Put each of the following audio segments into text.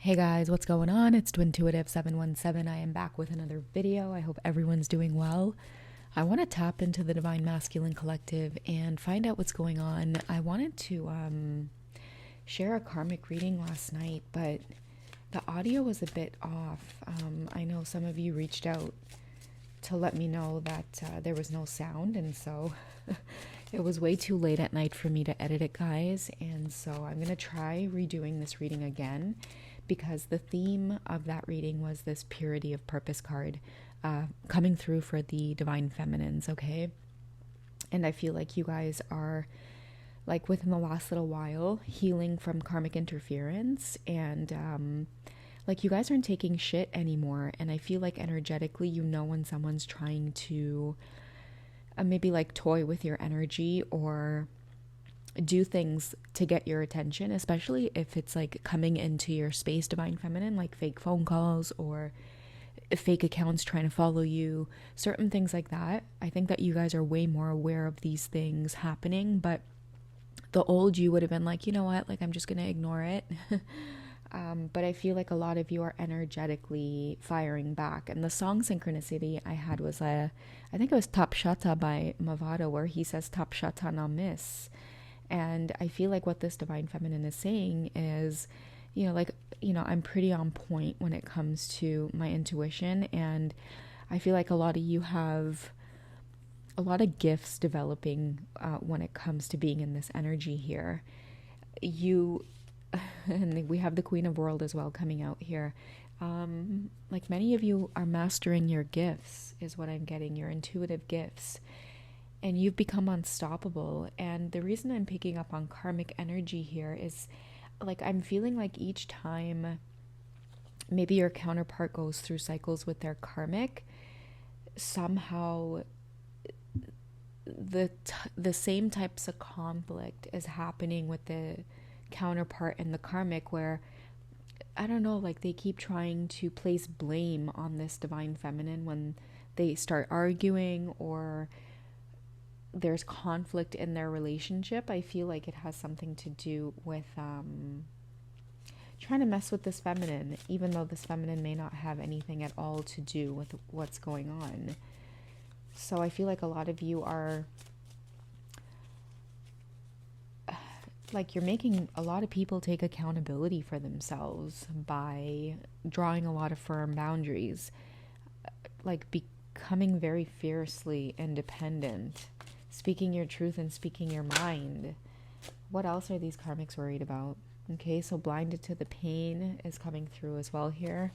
Hey guys, what's going on? It's Twintuitive717. I am back with another video. I hope everyone's doing well. I want to tap into the Divine Masculine Collective and find out what's going on. I wanted to share a karmic reading last night, but the audio was a bit off. I know some of you reached out to let me know that there was no sound, and so it was way too late at night for me to edit it, guys. And so I'm going to try redoing this reading again, because the theme of that reading was this purity of purpose card coming through for the divine feminines, okay? And I feel like you guys are, like, within the last little while, healing from karmic interference, and like, you guys aren't taking shit anymore. And I feel like energetically, you know when someone's trying to maybe like toy with your energy or do things to get your attention, especially if it's like coming into your space, divine feminine, like fake phone calls or fake accounts trying to follow you, certain things like that. I think that you guys are way more aware of these things happening, but the old you would have been like, you know what, like, I'm just gonna ignore it. But I feel like a lot of you are energetically firing back. And the song Synchronicity I had was I think it was Top Shata by Mavado, where he says Top Shata na miss. And I feel like what this divine feminine is saying is, I'm pretty on point when it comes to my intuition. And I feel like a lot of you have a lot of gifts developing when it comes to being in this energy here. And we have the Queen of World as well coming out here. Like, many of you are mastering your gifts, is what I'm getting, your intuitive gifts. And you've become unstoppable. And the reason I'm picking up on karmic energy here is, like, I'm feeling like each time maybe your counterpart goes through cycles with their karmic, somehow the same types of conflict is happening with the counterpart in the karmic, where, I don't know, like, they keep trying to place blame on this divine feminine when they start arguing or there's conflict in their relationship. I feel like it has something to do with trying to mess with this feminine, even though this feminine may not have anything at all to do with what's going on. So I feel like a lot of you are, like, you're making a lot of people take accountability for themselves by drawing a lot of firm boundaries, like becoming very fiercely independent, speaking your truth and speaking your mind. What else are these karmics worried about? Okay, so blinded to the pain is coming through as well here.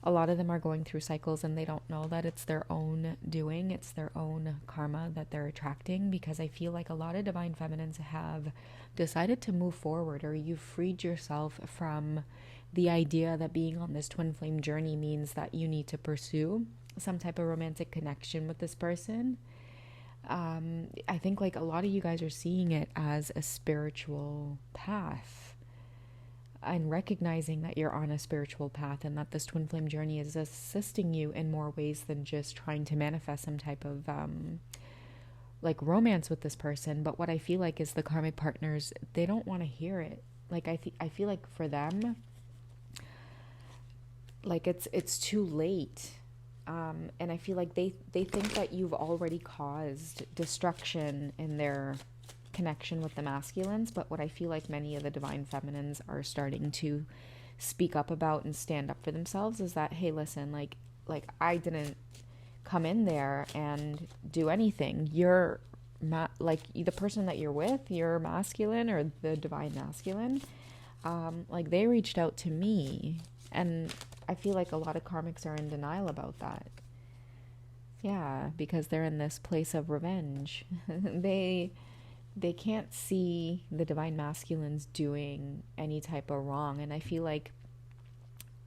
A lot of them are going through cycles and they don't know that it's their own doing. It's their own karma that they're attracting, because I feel like a lot of divine feminines have decided to move forward, or you've freed yourself from the idea that being on this twin flame journey means that you need to pursue some type of romantic connection with this person. I think, like, a lot of you guys are seeing it as a spiritual path and recognizing that you're on a spiritual path, and that this twin flame journey is assisting you in more ways than just trying to manifest some type of like romance with this person. But what I feel like is the karmic partners, they don't want to hear it. Like, I feel like for them, like, it's too late. And I feel like they think that you've already caused destruction in their connection with the masculines. But what I feel like many of the divine feminines are starting to speak up about and stand up for themselves is that, hey, listen, like I didn't come in there and do anything. You're like, the person that you're with, you're masculine, or the divine masculine, like, they reached out to me. And I feel like a lot of karmics are in denial about that. Yeah, because they're in this place of revenge. They can't see the divine masculines doing any type of wrong. And I feel like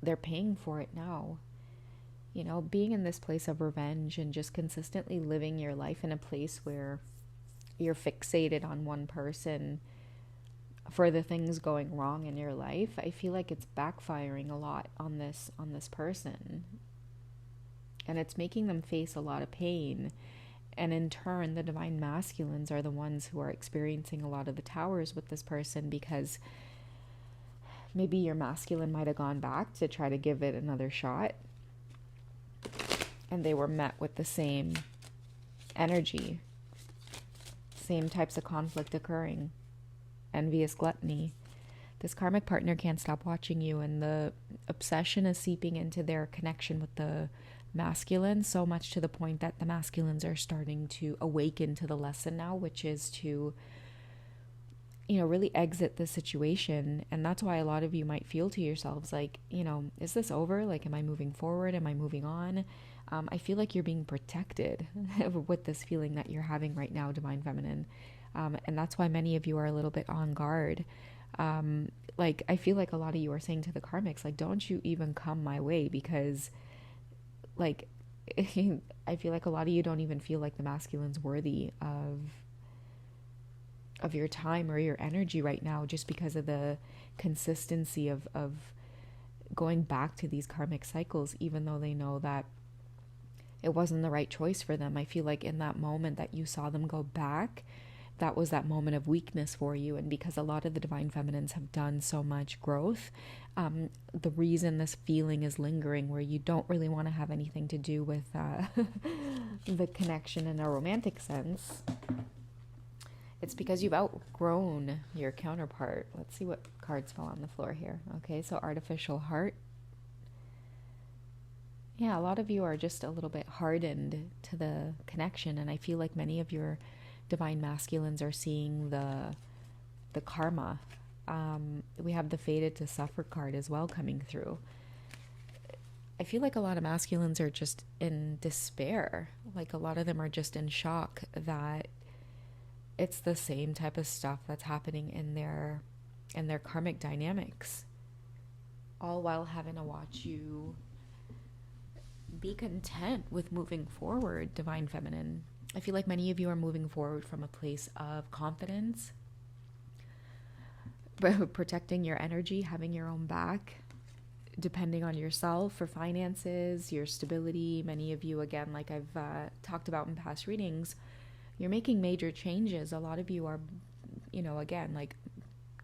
they're paying for it now. You know, being in this place of revenge and just consistently living your life in a place where you're fixated on one person for the things going wrong in your life, I feel like it's backfiring a lot on this person. And it's making them face a lot of pain. And in turn, the divine masculines are the ones who are experiencing a lot of the towers with this person, because maybe your masculine might have gone back to try to give it another shot, and they were met with the same energy, same types of conflict occurring, envious gluttony. This karmic partner can't stop watching you, and the obsession is seeping into their connection with the masculine, so much to the point that the masculines are starting to awaken to the lesson now, which is to, really exit the situation. And that's why a lot of you might feel to yourselves like, is this over? Like, am I moving forward? Am I moving on? I feel like you're being protected with this feeling that you're having right now, Divine Feminine. And that's why many of you are a little bit on guard. Like, I feel like a lot of you are saying to the karmics, like, don't you even come my way, because, like, I feel like a lot of you don't even feel like the masculine's worthy of your time or your energy right now, just because of the consistency of going back to these karmic cycles, even though they know that it wasn't the right choice for them. I feel like in that moment that you saw them go back, that was that moment of weakness for you. And because a lot of the Divine Feminines have done so much growth, the reason this feeling is lingering, where you don't really want to have anything to do with the connection in a romantic sense, it's because you've outgrown your counterpart. Let's see what cards fell on the floor here. Okay, so Artificial Heart. Yeah, a lot of you are just a little bit hardened to the connection, and I feel like many of your divine masculines are seeing the karma. We have the Fated to Suffer card as well coming through. I feel like a lot of masculines are just in despair. Like, a lot of them are just in shock that it's the same type of stuff that's happening in their karmic dynamics, all while having to watch you be content with moving forward, Divine Feminine. I feel like many of you are moving forward from a place of confidence, protecting your energy, having your own back, depending on yourself for finances, your stability. Many of you, again, like I've talked about in past readings, you're making major changes. A lot of you are, again, like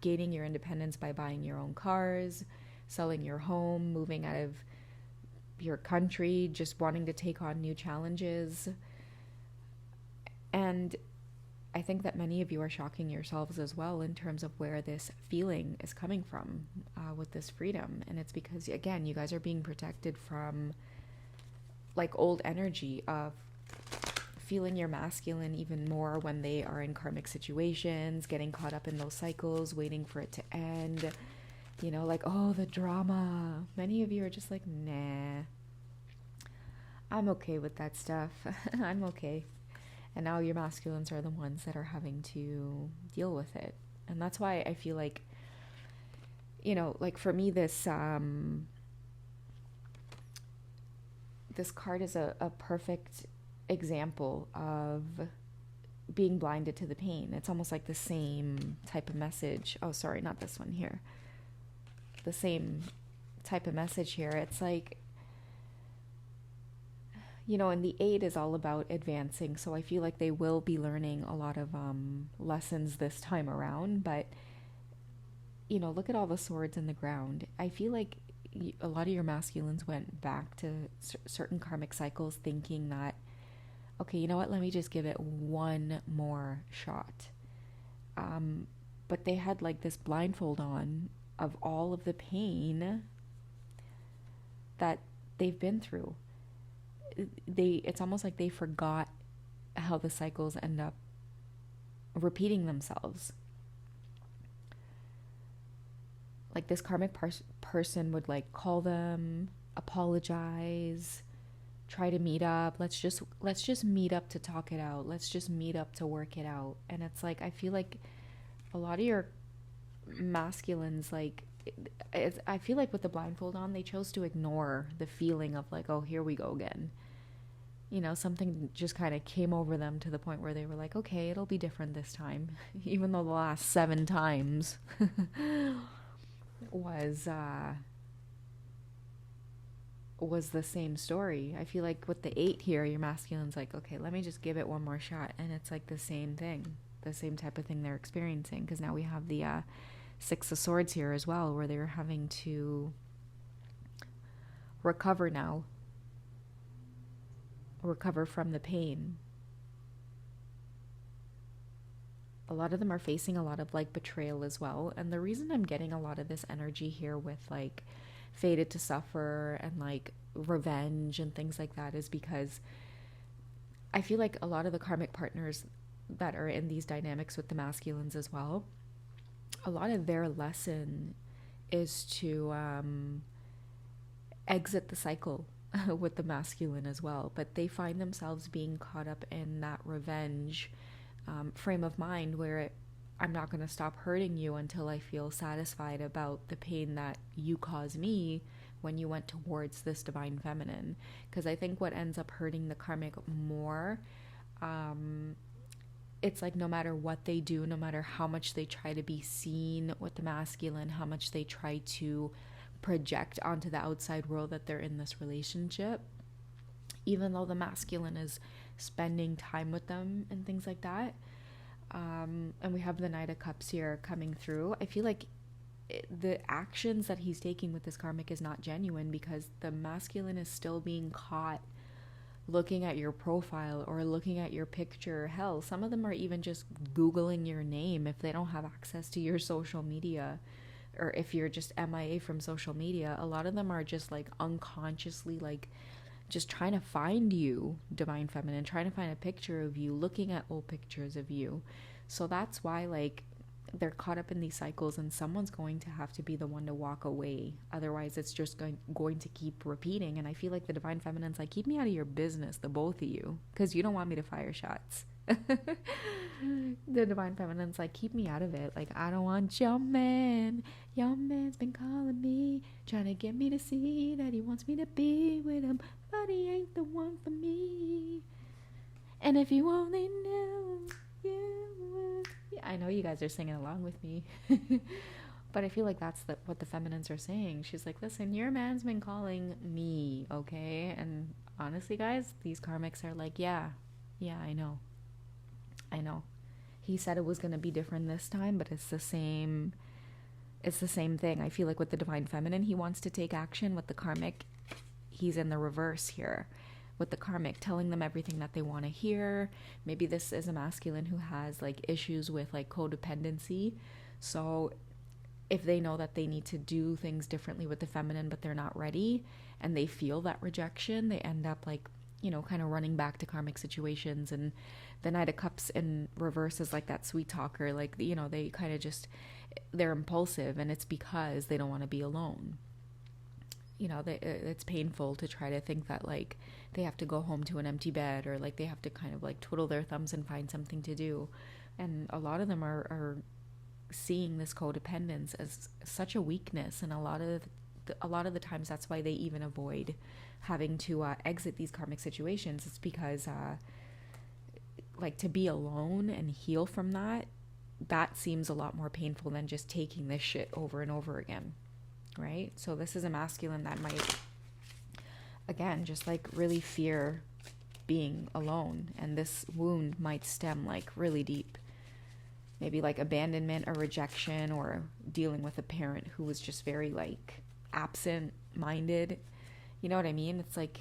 gaining your independence by buying your own cars, selling your home, moving out of your country, just wanting to take on new challenges. And I think that many of you are shocking yourselves as well in terms of where this feeling is coming from with this freedom. And it's because, again, you guys are being protected from like old energy of feeling your masculine even more when they are in karmic situations, getting caught up in those cycles, waiting for it to end, like, oh, the drama. Many of you are just like, nah, I'm okay with that stuff. I'm okay. And now your masculines are the ones that are having to deal with it. And that's why I feel like, like for me, this card is a perfect example of being blinded to the pain. It's almost like the same type of message. Oh, sorry, not this one here. The same type of message here. It's like, and the 8 is all about advancing. So I feel like they will be learning a lot of lessons this time around. But, look at all the swords in the ground. I feel like a lot of your masculines went back to certain karmic cycles thinking that, okay, you know what, let me just give it one more shot. But they had like this blindfold on of all of the pain that they've been through. It's almost like they forgot how the cycles end up repeating themselves. Like, this karmic person would like call them, apologize, try to meet up. Let's just meet up to talk it out. Let's just meet up to work it out. And it's like, I feel like a lot of your masculines, like, I feel like with the blindfold on, they chose to ignore the feeling of like, oh, here we go again. Something just kind of came over them to the point where they were like, okay, it'll be different this time. Even though the last 7 times was the same story. I feel like with the 8 here, your masculine's like, okay, let me just give it one more shot. And it's like the same thing, the same type of thing they're experiencing. Because now we have the Six of Swords here as well, where they're having to recover now, recover from the pain. A lot of them are facing a lot of like betrayal as well. And the reason I'm getting a lot of this energy here with like fated to suffer and like revenge and things like that is because I feel like a lot of the karmic partners that are in these dynamics with the masculines as well, a lot of their lesson is to exit the cycle with the masculine as well. But they find themselves being caught up in that revenge frame of mind where I'm not going to stop hurting you until I feel satisfied about the pain that you caused me when you went towards this divine feminine. Because I think what ends up hurting the karmic more, it's like no matter what they do, no matter how much they try to be seen with the masculine, how much they try to project onto the outside world that they're in this relationship, even though the masculine is spending time with them and things like that. And we have the Knight of Cups here coming through. I feel like the actions that he's taking with this karmic is not genuine because the masculine is still being caught looking at your profile or looking at your picture. Hell, some of them are even just Googling your name if they don't have access to your social media, or if you're just MIA from social media. A lot of them are just like unconsciously like just trying to find you, divine feminine, trying to find a picture of you, looking at old pictures of you. So that's why like they're caught up in these cycles, and someone's going to have to be the one to walk away. Otherwise it's just going to keep repeating. And I feel like the divine feminine's like, keep me out of your business, the both of you, because you don't want me to fire shots. The divine feminine's like, keep me out of it. Like, I don't want your man. Your man's been calling me, trying to get me to see that he wants me to be with him, but he ain't the one for me. And if you only knew, you would. Yeah, I know you guys are singing along with me. But I feel like that's what the feminines are saying. She's like, listen, your man's been calling me, okay? And honestly, guys, these karmics are like, yeah, I know. He said it was going to be different this time, but it's the same thing. I feel like with the divine feminine, he wants to take action. With the karmic, he's in the reverse here. With the karmic, telling them everything that they want to hear. Maybe this is a masculine who has like issues with like codependency. So if they know that they need to do things differently with the feminine, but they're not ready, and they feel that rejection, they end up like, you know, kind of running back to karmic situations. And the Knight of Cups in reverse is like that sweet talker. Like, you know, they kind of just, they're impulsive, and it's because they don't want to be alone. You know, it's painful to try to think that like they have to go home to an empty bed, or like they have to kind of like twiddle their thumbs and find something to do. And a lot of them are seeing this codependence as such a weakness, and a lot of the times that's why they even avoid having to exit these karmic situations. It's because like to be alone and heal from that seems a lot more painful than just taking this shit over and over again, right? So this is a masculine that might, again, just like really fear being alone, and this wound might stem like really deep. Maybe like abandonment or rejection, or dealing with a parent who was just very like absent-minded. You know what I mean? It's like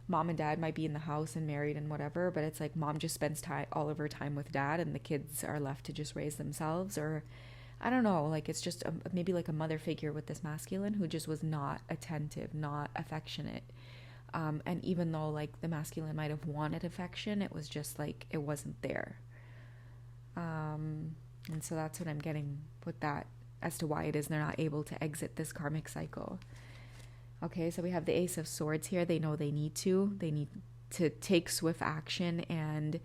mom and dad might be in the house and married and whatever, but it's like mom just spends all of her time with dad, and the kids are left to just raise themselves. Or I don't know, like it's just maybe like a mother figure with this masculine who just was not attentive, not affectionate. And even though like the masculine might have wanted affection, it was just like it wasn't there. And so that's what I'm getting with that, as to why it is they're not able to exit this karmic cycle. Okay, so we have the Ace of Swords here. They know they need to take swift action. And,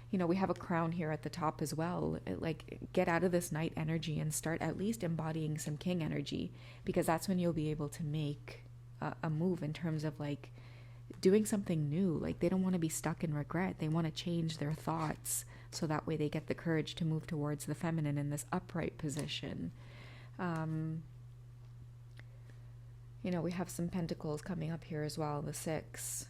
you know, we have a crown here at the top as well. Like, get out of this knight energy and start at least embodying some king energy, because that's when you'll be able to make a move in terms of like doing something new. Like, they don't want to be stuck in regret. They want to change their thoughts, so that way they get the courage to move towards the feminine in this upright position. You know, we have some pentacles coming up here as well, the 6.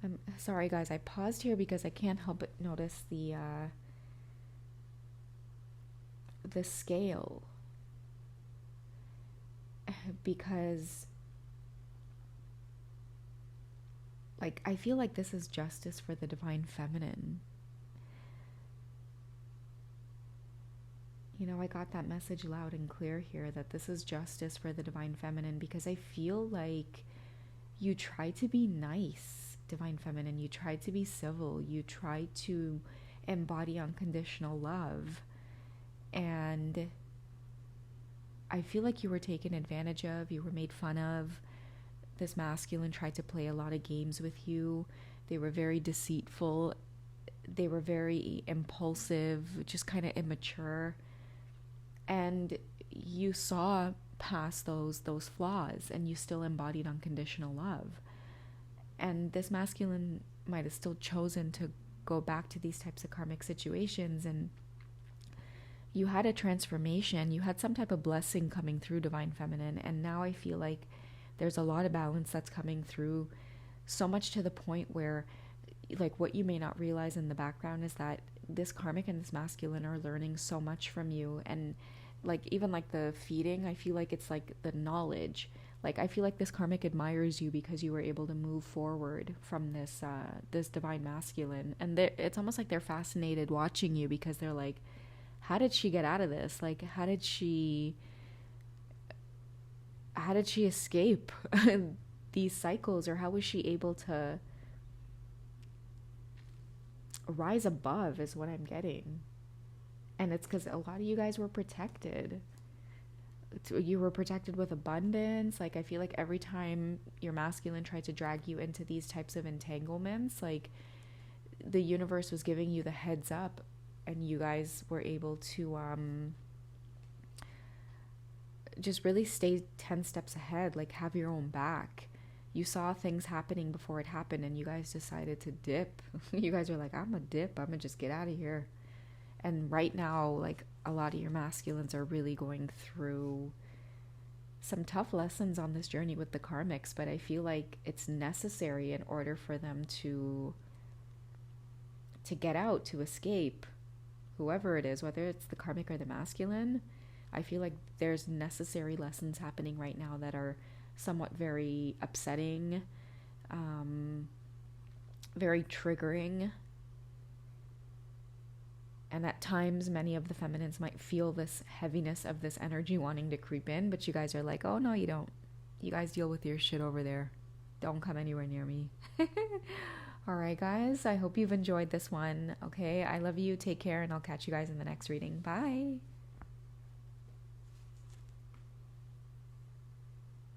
I'm sorry, guys. I paused here because I can't help but notice the scale, because like I feel like this is justice for the divine feminine. You know, I got that message loud and clear here that this is justice for the divine feminine, because I feel like you try to be nice, divine feminine. You try to be civil. You try to embody unconditional love. And I feel like you were taken advantage of. You were made fun of. This masculine tried to play a lot of games with you. They were very deceitful. They were very impulsive, just kind of immature. And you saw past those flaws, and you still embodied unconditional love. And this masculine might have still chosen to go back to these types of karmic situations, and you had a transformation. You had some type of blessing coming through, divine feminine. And now I feel like there's a lot of balance that's coming through, so much to the point where, like, what you may not realize in the background is that this karmic and this masculine are learning so much from you. And like, even like the feeding, I feel like it's like the knowledge. Like, I feel like this karmic admires you because you were able to move forward from this this divine masculine. And it's almost like they're fascinated watching you, because they're like, how did she get out of this? Like, how did she escape these cycles? Or how was she able to rise above, is what I'm getting. And it's because a lot of you guys were protected. You were protected with abundance. Like, I feel like every time your masculine tried to drag you into these types of entanglements, like, the universe was giving you the heads up, and you guys were able to just really stay 10 steps ahead, like have your own back. You saw things happening before it happened, and you guys decided to dip. You guys are like, I'm gonna dip, I'm gonna just get out of here. And right now, like, a lot of your masculines are really going through some tough lessons on this journey with the karmics, but I feel like it's necessary in order for them to get out, to escape, whoever it is, whether it's the karmic or the masculine. I feel like there's necessary lessons happening right now that are somewhat very upsetting, very triggering. And at times, many of the feminines might feel this heaviness of this energy wanting to creep in, but you guys are like, oh no, you don't. You guys deal with your shit over there. Don't come anywhere near me. All right, guys. I hope you've enjoyed this one. Okay, I love you. Take care, and I'll catch you guys in the next reading. Bye.